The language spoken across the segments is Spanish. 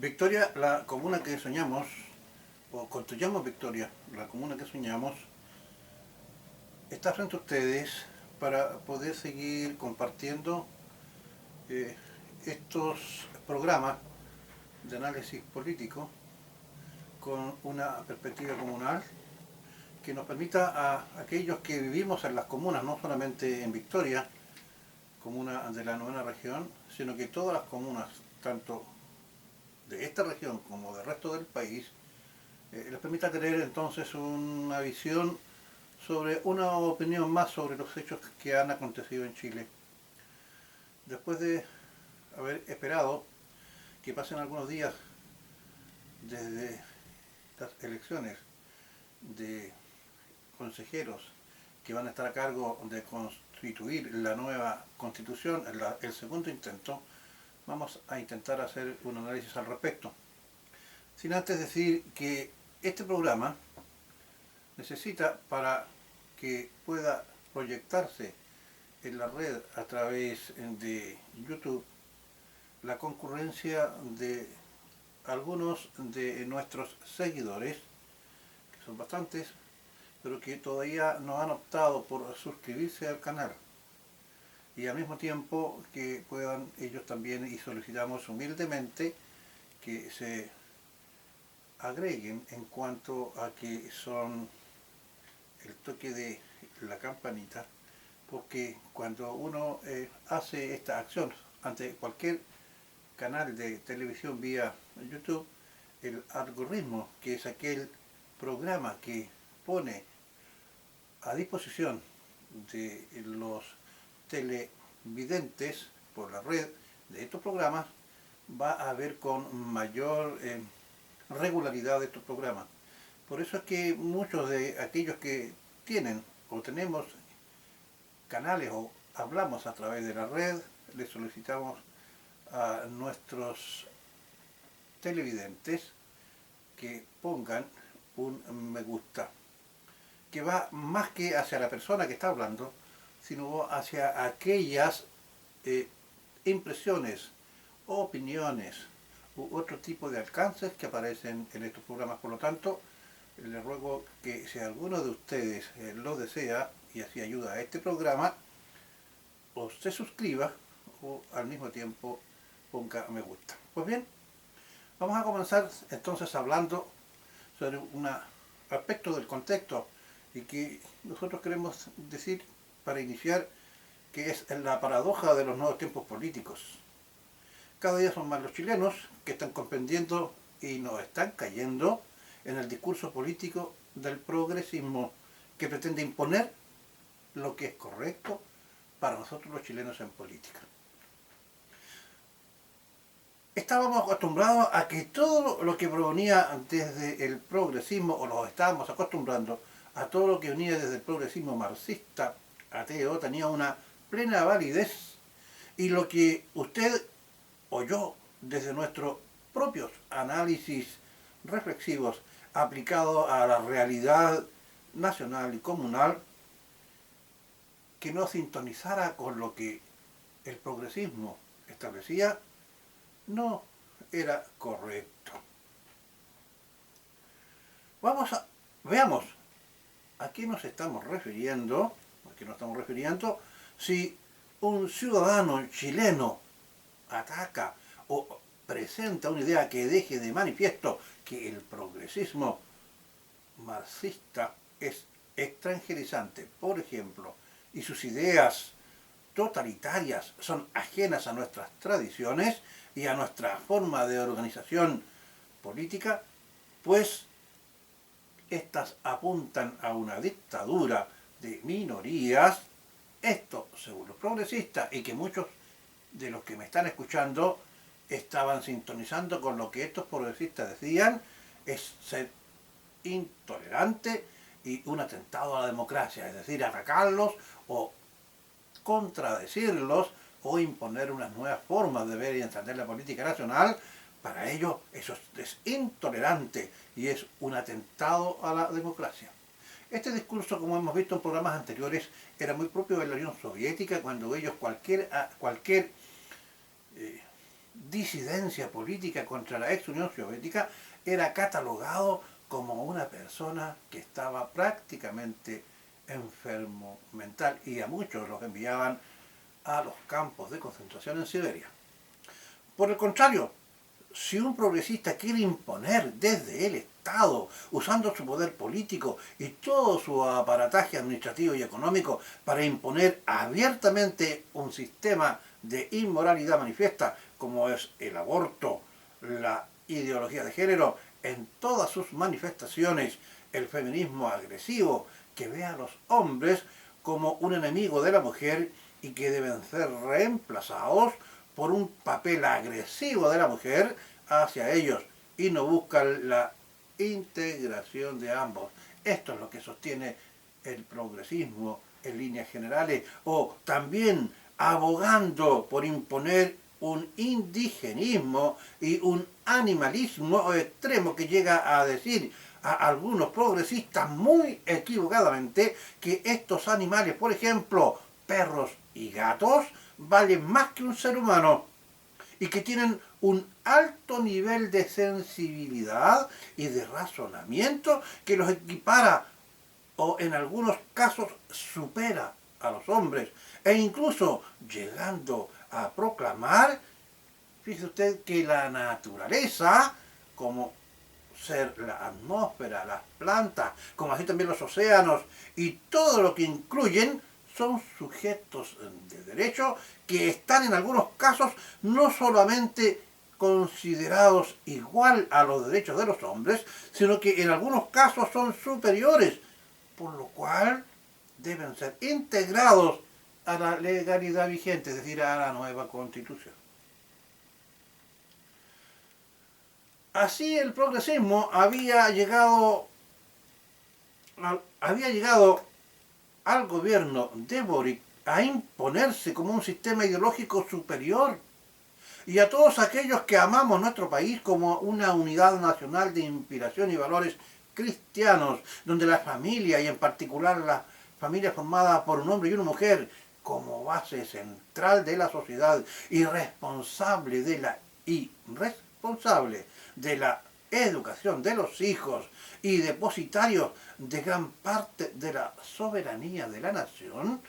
Victoria, la comuna que soñamos, o construyamos Victoria, la comuna que soñamos, está frente a ustedes para poder seguir compartiendo eh, estos programas de análisis político con una perspectiva comunal que nos permita a aquellos que vivimos en las comunas, no solamente en Victoria, comuna de la novena región, sino que todas las comunas, tanto de esta región como del resto del país, les permita tener entonces una visión sobre una opinión más sobre los hechos que han acontecido en Chile. Después de haber esperado que pasen algunos días desde las elecciones de consejeros que van a estar a cargo de constituir la nueva constitución, el segundo intento, vamos a intentar hacer un análisis al respecto. Sin antes decir que este programa necesita, para que pueda proyectarse en la red a través de YouTube, la concurrencia de algunos de nuestros seguidores, que son bastantes, pero que todavía no han optado por suscribirse al canal. Y al mismo tiempo que puedan ellos también, y solicitamos humildemente, que se agreguen en cuanto a que son el toque de la campanita, porque cuando uno hace esta acción ante cualquier canal de televisión vía YouTube, el algoritmo, que es aquel programa que pone a disposición de los televidentes por la red de estos programas, va a ver con mayor regularidad de estos programas. Por eso es que muchos de aquellos que tienen o tenemos canales o hablamos a través de la red, les solicitamos a nuestros televidentes que pongan un me gusta, que va más que hacia la persona que está hablando, sino hacia aquellas impresiones, opiniones u otro tipo de alcances que aparecen en estos programas. Por lo tanto, les ruego que si alguno de ustedes lo desea y así ayuda a este programa, o se suscriba o al mismo tiempo ponga me gusta. Pues bien, vamos a comenzar entonces hablando sobre un aspecto del contexto y que nosotros queremos decir para iniciar, que es la paradoja de los nuevos tiempos políticos. Cada día son más los chilenos que están comprendiendo y nos están cayendo en el discurso político del progresismo, que pretende imponer lo que es correcto para nosotros los chilenos en política. Estábamos acostumbrados a que todo lo que provenía desde el progresismo, o nos estábamos acostumbrando a todo lo que venía desde el progresismo marxista, ateo, tenía una plena validez, y lo que usted o yo, desde nuestros propios análisis reflexivos aplicados a la realidad nacional y comunal, que no sintonizara con lo que el progresismo establecía, no era correcto. Veamos a qué nos estamos refiriendo, si un ciudadano chileno ataca o presenta una idea que deje de manifiesto que el progresismo marxista es extranjerizante, por ejemplo, y sus ideas totalitarias son ajenas a nuestras tradiciones y a nuestra forma de organización política, pues estas apuntan a una dictadura de minorías. Esto, según los progresistas, y que muchos de los que me están escuchando estaban sintonizando con lo que estos progresistas decían, es ser intolerante y un atentado a la democracia, es decir, atacarlos o contradecirlos o imponer unas nuevas formas de ver y entender la política nacional. Para ellos eso es intolerante y es un atentado a la democracia. Este discurso, como hemos visto en programas anteriores, era muy propio de la Unión Soviética, cuando ellos cualquier disidencia política contra la ex Unión Soviética, era catalogado como una persona que estaba prácticamente enfermo mental, y a muchos los enviaban a los campos de concentración en Siberia. Por el contrario, si un progresista quiere imponer desde el Estado, usando su poder político y todo su aparataje administrativo y económico para imponer abiertamente un sistema de inmoralidad manifiesta, como es el aborto, la ideología de género, en todas sus manifestaciones, el feminismo agresivo, que ve a los hombres como un enemigo de la mujer y que deben ser reemplazados por un papel agresivo de la mujer hacia ellos, y no buscan la integración de ambos. Esto es lo que sostiene el progresismo en líneas generales, o también abogando por imponer un indigenismo y un animalismo extremo, que llega a decir a algunos progresistas muy equivocadamente que estos animales, por ejemplo, perros y gatos, valen más que un ser humano y que tienen un alto nivel de sensibilidad y de razonamiento que los equipara, o en algunos casos supera a los hombres, e incluso llegando a proclamar, fíjese usted, que la naturaleza, como ser la atmósfera, las plantas, como así también los océanos y todo lo que incluyen, son sujetos de derecho que están en algunos casos no solamente considerados igual a los derechos de los hombres, sino que en algunos casos son superiores, por lo cual deben ser integrados a la legalidad vigente, es decir, a la nueva Constitución. Así el progresismo había llegado al gobierno de Boric a imponerse como un sistema ideológico superior, y a todos aquellos que amamos nuestro país como una unidad nacional de inspiración y valores cristianos, donde la familia, y en particular la familia formada por un hombre y una mujer, como base central de la sociedad y responsable de la educación de los hijos y depositarios de gran parte de la soberanía de la nación,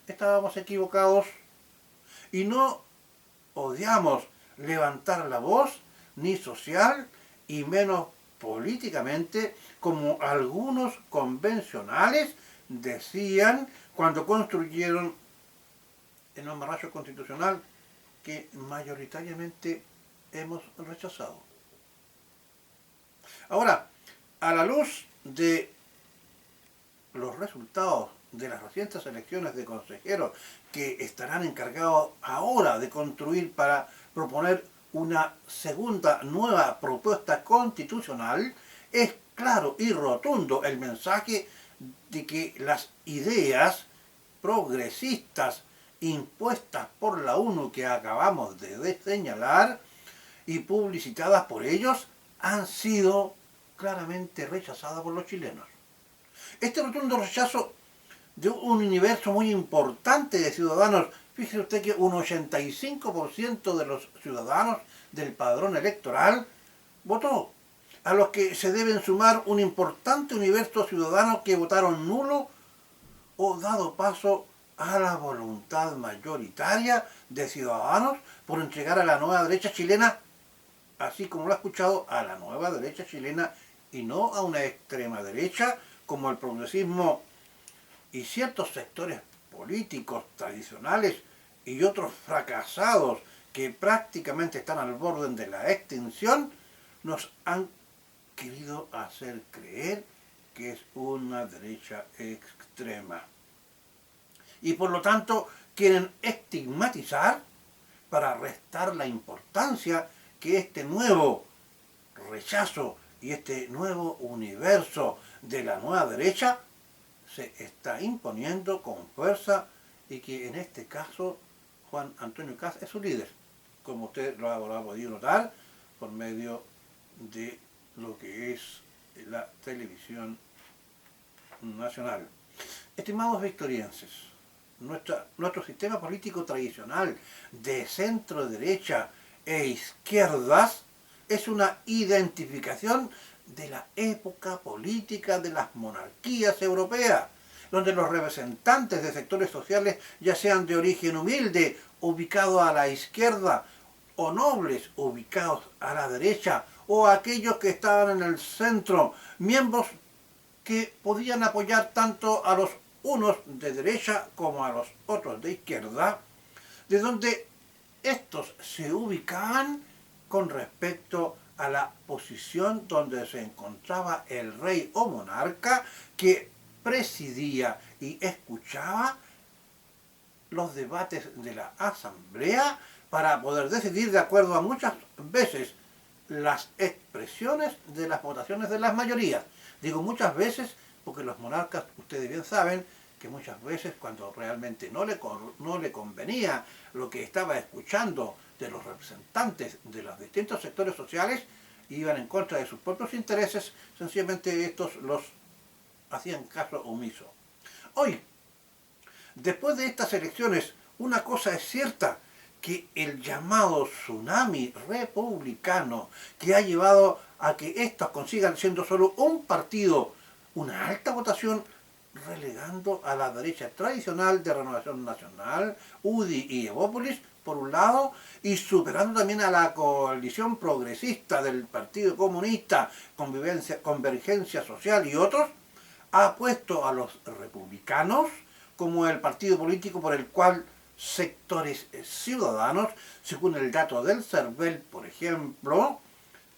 estábamos equivocados, y no odiamos levantar la voz, ni social y menos políticamente, como algunos convencionales decían cuando construyeron el amarracho constitucional que mayoritariamente hemos rechazado. Ahora, a la luz de los resultados de las recientes elecciones de consejeros, que estarán encargados ahora de construir para proponer una segunda nueva propuesta constitucional, es claro y rotundo el mensaje de que las ideas progresistas impuestas por la ONU, que acabamos de señalar, y publicitadas por ellos, han sido claramente rechazadas por los chilenos. Este rotundo rechazo de un universo muy importante de ciudadanos, fíjese usted que un 85% de los ciudadanos del padrón electoral votó, a los que se deben sumar un importante universo ciudadano que votaron nulo o dado paso a la voluntad mayoritaria de ciudadanos por entregar a la nueva derecha chilena, así como lo ha escuchado, a la nueva derecha chilena, y no a una extrema derecha como el progresismo y ciertos sectores políticos tradicionales y otros fracasados que prácticamente están al borde de la extinción, nos han querido hacer creer que es una derecha extrema. Y por lo tanto quieren estigmatizar para restar la importancia que este nuevo rechazo y este nuevo universo de la nueva derecha se está imponiendo con fuerza, y que en este caso Juan Antonio Kast es su líder, como usted lo ha podido notar por medio de lo que es la televisión nacional. Estimados victorienses, nuestro sistema político tradicional de centro derecha e izquierdas es una identificación de la época política de las monarquías europeas, donde los representantes de sectores sociales, ya sean de origen humilde, ubicados a la izquierda, o nobles, ubicados a la derecha, o aquellos que estaban en el centro, miembros que podían apoyar tanto a los unos de derecha como a los otros de izquierda, de donde estos se ubicaban con respecto a la posición donde se encontraba el rey o monarca, que presidía y escuchaba los debates de la asamblea para poder decidir de acuerdo a muchas veces las expresiones de las votaciones de las mayorías. Digo muchas veces porque los monarcas, ustedes bien saben, que muchas veces cuando realmente no le convenía lo que estaba escuchando de los representantes de los distintos sectores sociales, iban en contra de sus propios intereses, sencillamente estos los hacían caso omiso. Hoy, después de estas elecciones, una cosa es cierta, que el llamado tsunami republicano, que ha llevado a que estos consigan, siendo solo un partido, una alta votación, relegando a la derecha tradicional de Renovación Nacional, UDI y Evópolis, por un lado, y superando también a la coalición progresista del Partido Comunista, Convergencia Social y otros, ha puesto a los republicanos como el partido político por el cual sectores ciudadanos, según el dato del CERVEL, por ejemplo,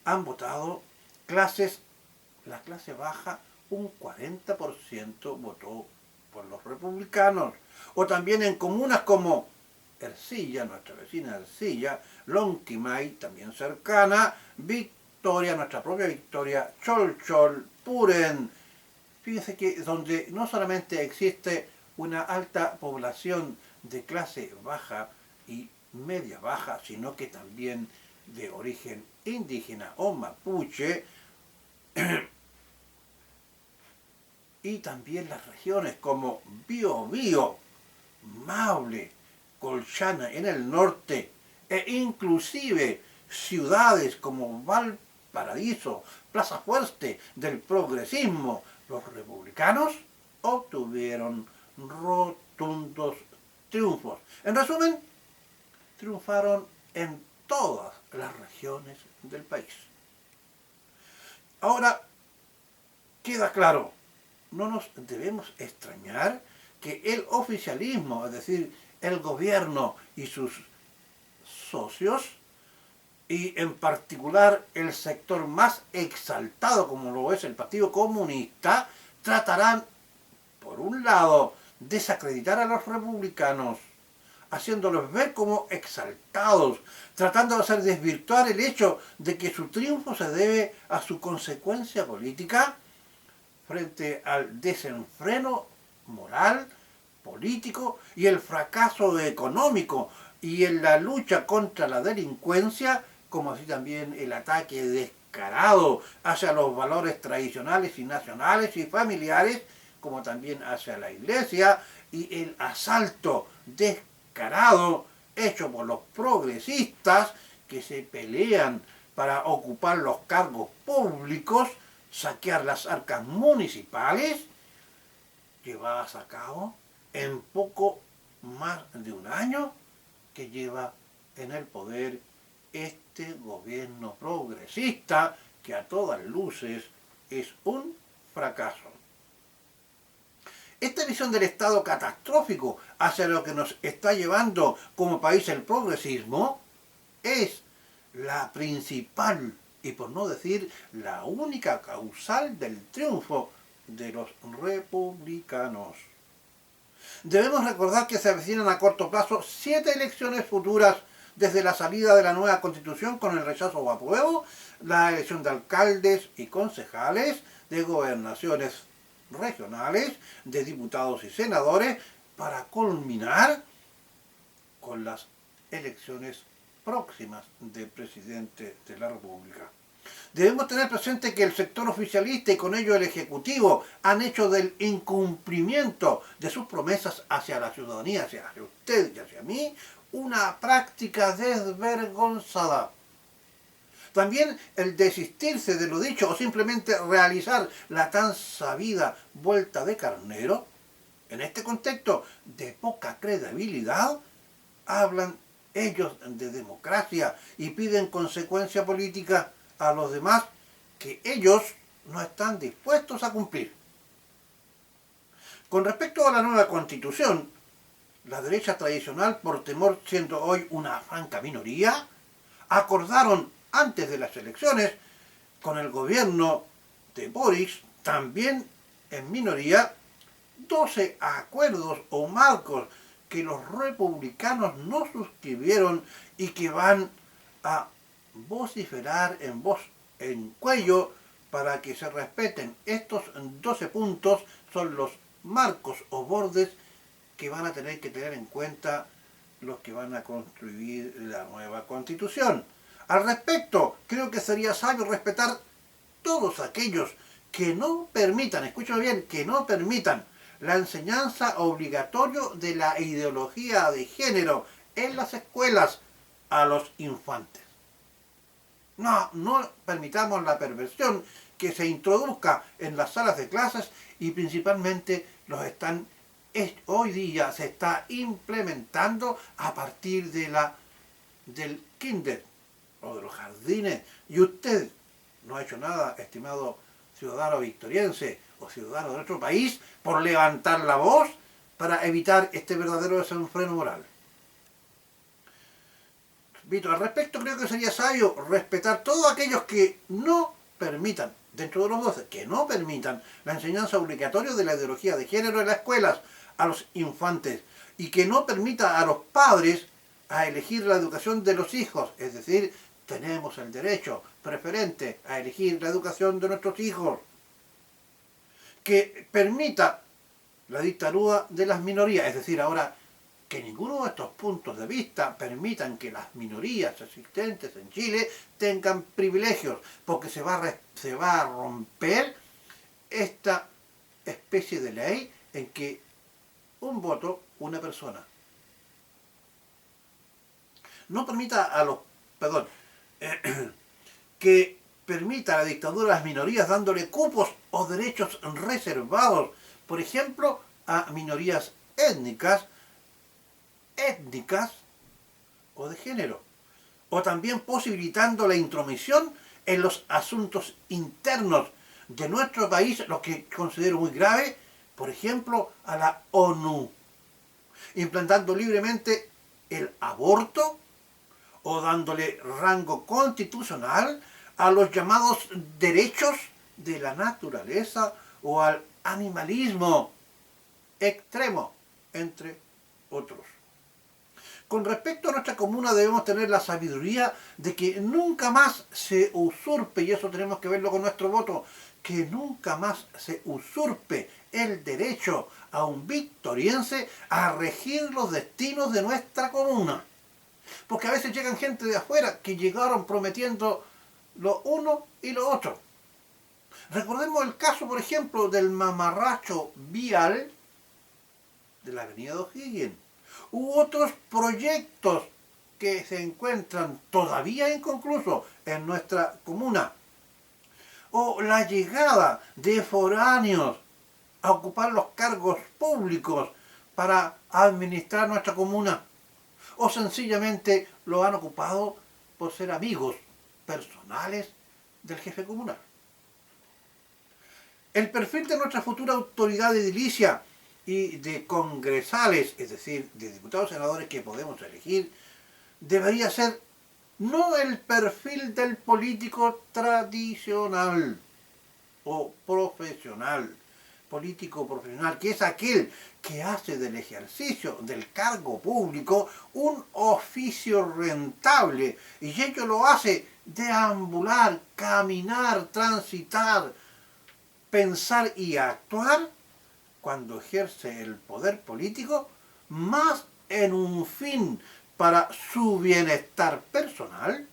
han votado la clase baja, un 40% votó por los republicanos. O también en comunas como Ercilla, nuestra vecina Ercilla, Lonquimay, también cercana, Victoria, nuestra propia Victoria, Cholchol, Puren. Fíjense que donde no solamente existe una alta población de clase baja y media baja, sino que también de origen indígena o mapuche, y también las regiones como Biobío, Maule, Colchana en el norte, e inclusive ciudades como Valparaíso, Plaza Fuerte del progresismo, los republicanos obtuvieron rotundos triunfos. En resumen, triunfaron en todas las regiones del país. Ahora, queda claro, no nos debemos extrañar que el oficialismo, es decir, el gobierno y sus socios, y en particular el sector más exaltado como lo es el Partido Comunista, tratarán, por un lado, desacreditar a los republicanos, haciéndolos ver como exaltados, tratando de hacer desvirtuar el hecho de que su triunfo se debe a su consecuencia política frente al desenfreno moral, político y el fracaso económico y en la lucha contra la delincuencia, como así también el ataque descarado hacia los valores tradicionales y nacionales y familiares, como también hacia la iglesia, y el asalto descarado hecho por los progresistas que se pelean para ocupar los cargos públicos, saquear las arcas municipales, llevadas a cabo en poco más de un año que lleva en el poder este gobierno progresista, que a todas luces es un fracaso. Esta visión del Estado catastrófico hacia lo que nos está llevando como país el progresismo es la principal y por no decir la única causal del triunfo de los republicanos. Debemos recordar que se avecinan a corto plazo 7 elecciones futuras desde la salida de la nueva Constitución con el rechazo o apruebo, la elección de alcaldes y concejales, de gobernaciones regionales, de diputados y senadores, para culminar con las elecciones próximas del presidente de la República. Debemos tener presente que el sector oficialista y con ello el Ejecutivo han hecho del incumplimiento de sus promesas hacia la ciudadanía, hacia usted y hacia mí, una práctica desvergonzada. También el desistirse de lo dicho o simplemente realizar la tan sabida vuelta de carnero, en este contexto de poca credibilidad, hablan ellos de democracia y piden consecuencia política a los demás que ellos no están dispuestos a cumplir. Con respecto a la nueva constitución, la derecha tradicional, por temor siendo hoy una franca minoría, acordaron antes de las elecciones con el gobierno de Boris, también en minoría, 12 acuerdos o marcos que los republicanos no suscribieron y que van a vociferar en voz en cuello para que se respeten. Estos 12 puntos son los marcos o bordes que van a tener que tener en cuenta los que van a construir la nueva constitución. Al respecto, creo que sería sabio respetar todos aquellos que no permitan, escúchame bien, que no permitan la enseñanza obligatoria de la ideología de género en las escuelas a los infantes. No permitamos la perversión que se introduzca en las salas de clases y principalmente hoy día se está implementando a partir del kinder o de los jardines. Y usted no ha hecho nada, estimado ciudadano victoriense o ciudadano de nuestro país, por levantar la voz para evitar este verdadero desenfreno moral. Vito, al respecto creo que sería sabio respetar todos aquellos que no permitan, dentro de los 12, que no permitan la enseñanza obligatoria de la ideología de género en las escuelas a los infantes y que no permita a los padres a elegir la educación de los hijos, es decir, tenemos el derecho preferente a elegir la educación de nuestros hijos, que permita la dictadura de las minorías, es decir, ahora que ninguno de estos puntos de vista permitan que las minorías existentes en Chile tengan privilegios, porque se va a romper esta especie de ley en que un voto, una persona. No permita que permita la dictadura de las minorías dándole cupos o derechos reservados, por ejemplo, a minorías étnicas o de género, o también posibilitando la intromisión en los asuntos internos de nuestro país, lo que considero muy grave, por ejemplo, a la ONU, implantando libremente el aborto o dándole rango constitucional a los llamados derechos de la naturaleza o al animalismo extremo, entre otros. Con respecto a nuestra comuna debemos tener la sabiduría de que nunca más se usurpe, y eso tenemos que verlo con nuestro voto, que nunca más se usurpe el derecho a un victoriense a regir los destinos de nuestra comuna. Porque a veces llegan gente de afuera que llegaron prometiendo lo uno y lo otro. Recordemos el caso, por ejemplo, del mamarracho vial de la avenida de O'Higgins. U otros proyectos que se encuentran todavía inconclusos en nuestra comuna. O la llegada de foráneos a ocupar los cargos públicos para administrar nuestra comuna. O sencillamente lo han ocupado por ser amigos personales del jefe comunal. El perfil de nuestra futura autoridad edilicia y de congresales, es decir, de diputados y senadores que podemos elegir, debería ser no el perfil del político tradicional o profesional, político profesional, que es aquel que hace del ejercicio del cargo público un oficio rentable, y ello lo hace deambular, caminar, transitar, pensar y actuar cuando ejerce el poder político más en un fin para su bienestar personal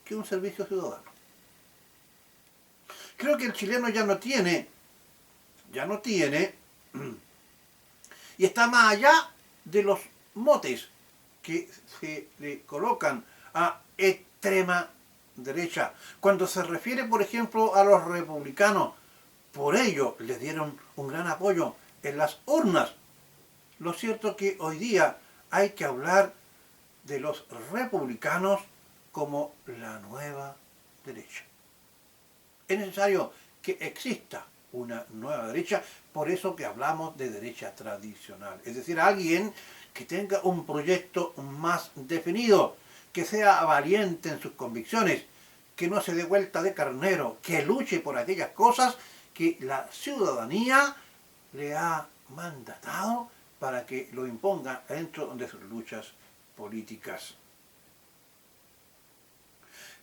que un servicio ciudadano. Creo que el chileno ya no tiene, y está más allá de los motes que se le colocan a extrema derecha. Cuando se refiere, por ejemplo, a los republicanos, por ello les dieron un gran apoyo en las urnas. Lo cierto es que hoy día hay que hablar de los republicanos como la nueva derecha. Es necesario que exista una nueva derecha, por eso que hablamos de derecha tradicional. Es decir, alguien que tenga un proyecto más definido, que sea valiente en sus convicciones, que no se dé vuelta de carnero, que luche por aquellas cosas que la ciudadanía le ha mandatado para que lo imponga dentro de sus luchas políticas.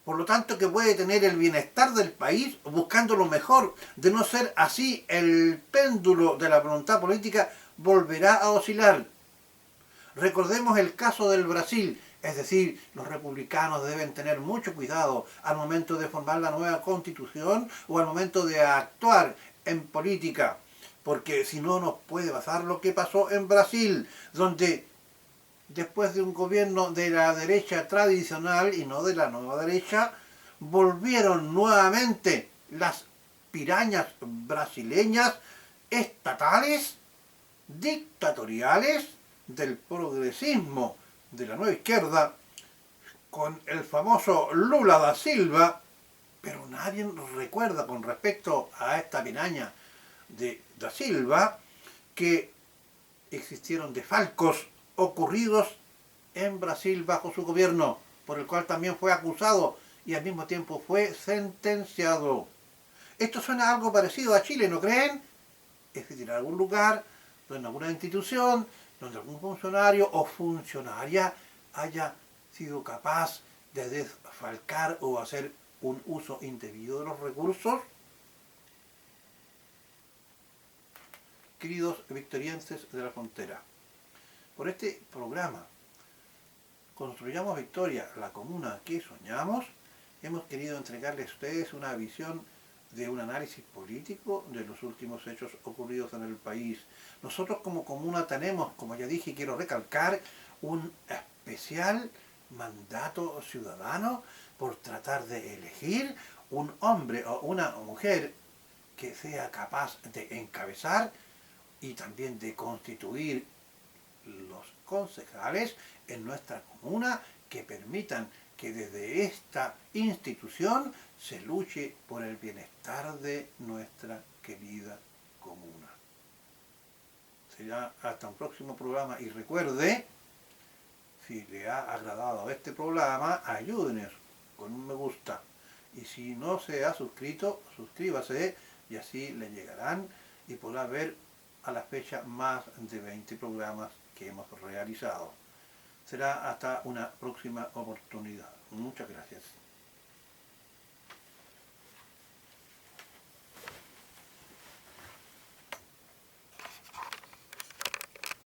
Por lo tanto, que puede tener el bienestar del país buscando lo mejor. De no ser así, el péndulo de la voluntad política volverá a oscilar. Recordemos el caso del Brasil, es decir, los republicanos deben tener mucho cuidado al momento de formar la nueva constitución o al momento de actuar en política, porque si no nos puede pasar lo que pasó en Brasil, donde después de un gobierno de la derecha tradicional y no de la nueva derecha, volvieron nuevamente las pirañas brasileñas estatales, dictatoriales, del progresismo de la nueva izquierda, con el famoso Lula da Silva, pero nadie recuerda con respecto a esta piraña de da Silva que existieron desfalcos ocurridos en Brasil bajo su gobierno, por el cual también fue acusado y al mismo tiempo fue sentenciado. Esto suena algo parecido a Chile, ¿no creen? Es decir, en algún lugar, en alguna institución, donde algún funcionario o funcionaria haya sido capaz de desfalcar o hacer un uso indebido de los recursos. Queridos victorienses de la frontera, por este programa Construyamos Victoria, la comuna que soñamos, hemos querido entregarles a ustedes una visión de un análisis político de los últimos hechos ocurridos en el país. Nosotros como comuna tenemos, como ya dije y quiero recalcar, un especial mandato ciudadano por tratar de elegir un hombre o una mujer que sea capaz de encabezar y también de constituir los concejales en nuestra comuna que permitan que desde esta institución se luche por el bienestar de nuestra querida comuna. Será hasta un próximo programa y recuerde, si le ha agradado este programa, ayúdenos con un me gusta. Y si no se ha suscrito, suscríbase y así le llegarán y podrá ver a la fecha más de 20 programas que hemos realizado. Será hasta una próxima oportunidad. Muchas gracias.